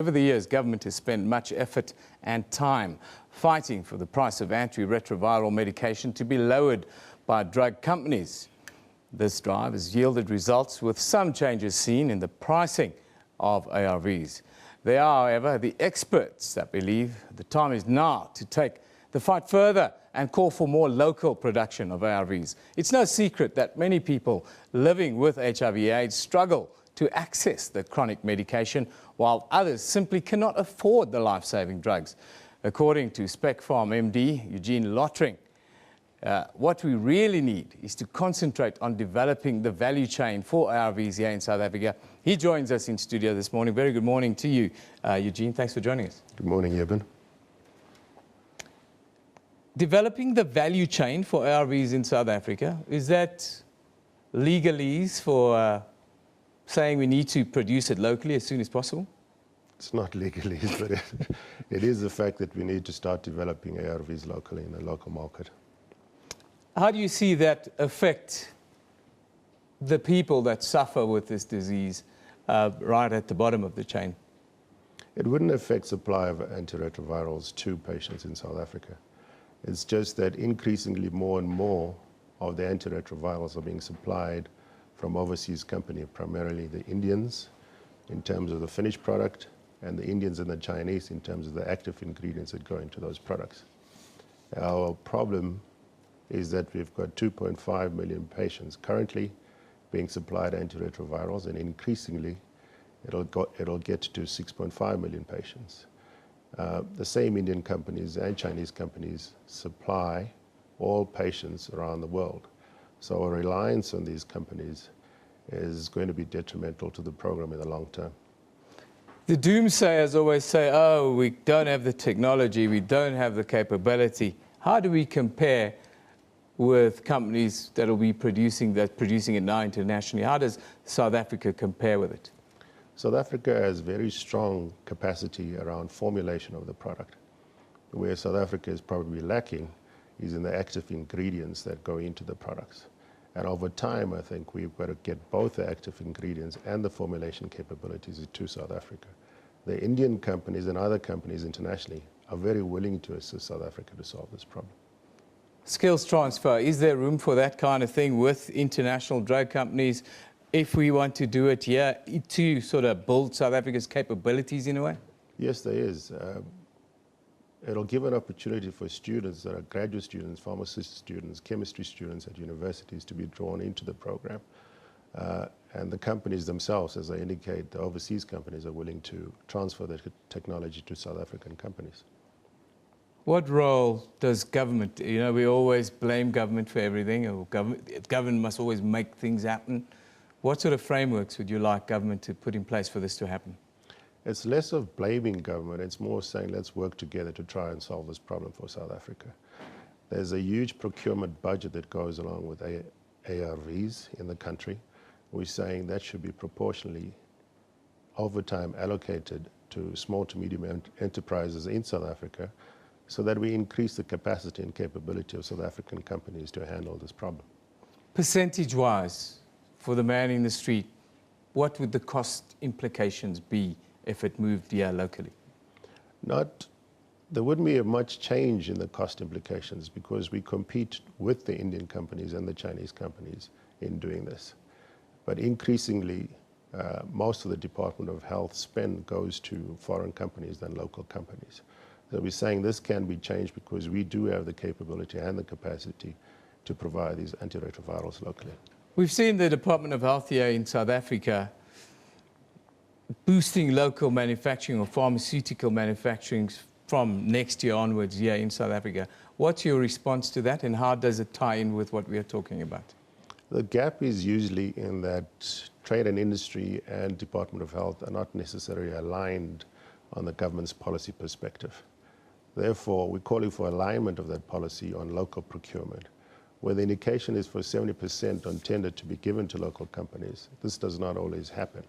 Over the years, government has spent much effort and time fighting for the price of antiretroviral medication to be lowered by drug companies. This drive has yielded results, with some changes seen in the pricing of ARVs. There are, however, the experts that believe the time is now to take the fight further and call for more local production of ARVs. It's no secret that many people living with HIV/AIDS struggle to access the chronic medication, while others simply cannot afford the life-saving drugs. According to Spec Pharm MD Eugene Lottering, what we really need is to concentrate on developing the value chain for ARVs here in South Africa. He joins us in studio this morning. Very good morning to you, Eugene. Thanks for joining us. Good morning, Eben. Developing the value chain for ARVs in South Africa, is that legalese for saying we need to produce it locally as soon as possible? It's not legalese, but it is the fact that we need to start developing ARVs locally in the local market. How do you see that affect the people that suffer with this disease right at the bottom of the chain? It wouldn't affect supply of antiretrovirals to patients in South Africa. It's just that increasingly more and more of the antiretrovirals are being supplied from overseas companies, primarily the Indians in terms of the finished product, and the Indians and the Chinese in terms of the active ingredients that go into those products. Our problem is that we've got 2.5 million patients currently being supplied antiretrovirals, and increasingly it'll get to 6.5 million patients. The same Indian companies and Chinese companies supply all patients around the world. So our reliance on these companies is going to be detrimental to the program in the long term. The doomsayers always say, oh, we don't have the technology, we don't have the capability. How do we compare with companies that will be producing it now internationally? How does South Africa compare with it? South Africa has very strong capacity around formulation of the product. Where South Africa is probably lacking is in the active ingredients that go into the products. And over time, I think we've got to get both the active ingredients and the formulation capabilities to South Africa. The Indian companies and other companies internationally are very willing to assist South Africa to solve this problem. Skills transfer, is there room for that kind of thing with international drug companies if we want to do it here to sort of build South Africa's capabilities in a way? Yes, there is. It'll give an opportunity for students that are graduate students, pharmacy students, chemistry students at universities to be drawn into the program. And the companies themselves, as I indicate, the overseas companies are willing to transfer the technology to South African companies. What role does government, we always blame government for everything, or government must always make things happen. What sort of frameworks would you like government to put in place for this to happen? It's less of blaming government, it's more saying let's work together to try and solve this problem for South Africa. There's a huge procurement budget that goes along with ARVs in the country. We're saying that should be proportionally over time allocated to small to medium enterprises in South Africa, so that we increase the capacity and capability of South African companies to handle this problem. Percentage-wise, for the man in the street, what would the cost implications be if it moved here locally? There wouldn't be much change in the cost implications, because we compete with the Indian companies and the Chinese companies in doing this. But increasingly, most of the Department of Health spend goes to foreign companies than local companies. So we're saying this can be changed because we do have the capability and the capacity to provide these antiretrovirals locally. We've seen the Department of Health here in South Africa boosting local manufacturing or pharmaceutical manufacturing from next year onwards here in South Africa. What's your response to that, and how does it tie in with what we are talking about? The gap is usually in that trade and industry and Department of Health are not necessarily aligned on the government's policy perspective. Therefore, we're calling for alignment of that policy on local procurement, where the indication is for 70% on tender to be given to local companies. This does not always happen.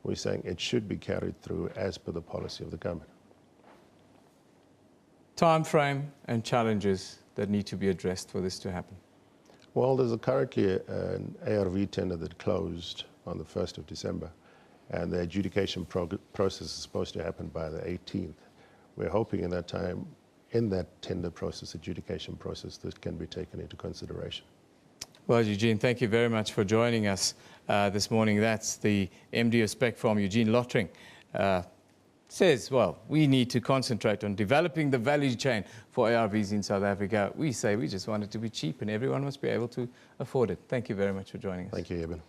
We're saying it should be carried through as per the policy of the government. Time frame and challenges that need to be addressed for this to happen? Well, there's currently an ARV tender that closed on the 1st of December, and the adjudication process is supposed to happen by the 18th. We're hoping in that time, in that tender process, adjudication process, this can be taken into consideration. Well, Eugene, thank you very much for joining us this morning. That's the MD of Spec Farm, Eugene Lottering. Says, well, we need to concentrate on developing the value chain for ARVs in South Africa. We say we just want it to be cheap and everyone must be able to afford it. Thank you very much for joining us. Thank you, Eben.